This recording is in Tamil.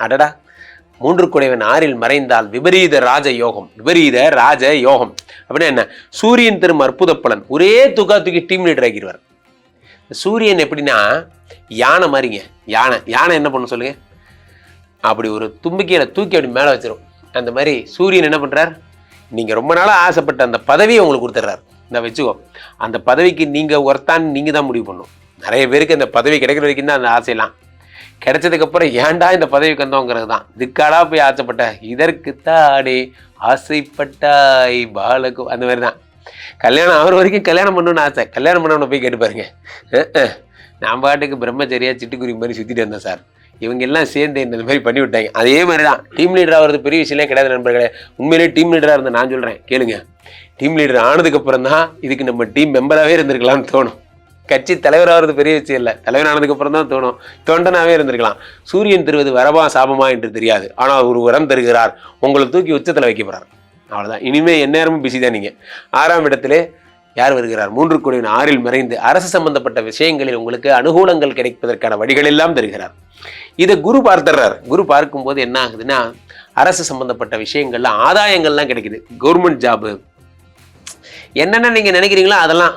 அடடா! 3 குடைவன் 6ல் மறைந்தால் விபரீத ராஜ யோகம். விபரீத ராஜ யோகம் அப்படின்னா என்ன? சூரியன் தரும் அற்புத பலன். ஒரே தூக்கி டீம் லீடர் ஆக்கிடுவார். சூரியன் எப்படின்னா யானை மாதிரிங்க. யானை என்ன பண்ணும் சொல்லுங்க? அப்படி ஒரு தும்பிக்கையில தூக்கி அப்படி மேலே வச்சிரும். அந்த மாதிரி சூரியன் என்ன பண்றார்? நீங்க ரொம்ப நாளாக ஆசைப்பட்ட அந்த பதவியை உங்களுக்கு கொடுத்துட்றாரு. இந்த வச்சுக்கோ, அந்த பதவிக்கு நீங்க ஒர்த்தான்னு நீங்க தான் முடிவு பண்ணும். நிறைய பேருக்கு அந்த பதவி கிடைக்கிற வரைக்கும் தான் அந்த ஆசையெல்லாம். கிடைச்சதுக்கப்புறம் ஏன்டா இந்த பதவிக்கு வந்தோங்கிறது தான். இதுக்காடா போய் ஆசைப்பட்ட, இதற்குத்தாடே ஆசைப்பட்டாய் பாலகு, அந்த மாதிரி தான். கல்யாணம் ஆகிற வரைக்கும் கல்யாணம் பண்ணணும்னு ஆசை. கல்யாணம் பண்ணவனை போய் கேட்டு பாருங்க. நான் பாட்டுக்கு பிரம்மச்சரியா சிட்டுக்குருவி மாதிரி சுற்றிட்டு வந்தேன் சார், இவங்க எல்லாம் சேர்ந்து இந்த மாதிரி பண்ணி விட்டாங்க. அதே மாதிரி தான் டீம் லீடர் ஆகிறது பெரிய விஷயமே கிடையாது நண்பர்களே. உண்மையிலேயே டீம் லீடராக இருந்த நான் சொல்கிறேன் கேளுங்க, டீம் லீடர் ஆனதுக்கப்புறம் தான் இதுக்கு நம்ம டீம் மெம்பராகவே இருந்திருக்கலாம்னு தோணும். கட்சி தலைவராகிறது பெரிய விஷயம் இல்லை, தலைவர் ஆனதுக்கப்புறம் தான் தோணும் தொண்டனாகவே இருந்திருக்கலாம். சூரியன் தருவது வரவா சாபமா என்று தெரியாது, ஆனால் ஒரு வரம் தருகிறார், உங்களை தூக்கி உச்சத்தில் வைக்க போகிறார். அவ்வளோதான். இனிமேல் எந்நேரமும் பிஸி தான் நீங்கள். 6ஆம் இடத்திலே யார் வருகிறார்? 3 குடைவன் 6ல் மறைந்து அரசு சம்பந்தப்பட்ட விஷயங்களில் உங்களுக்கு அனுகூலங்கள் கிடைப்பதற்கான வழிகள் எல்லாம் தருகிறார். இதை குரு பார்த்துறார். குரு பார்க்கும்போது என்ன ஆகுதுன்னா, அரசு சம்பந்தப்பட்ட விஷயங்கள்ல ஆதாயங்கள்லாம் கிடைக்குது. கவர்மெண்ட் ஜாபு என்னென்ன நீங்க நினைக்கிறீங்களோ அதெல்லாம்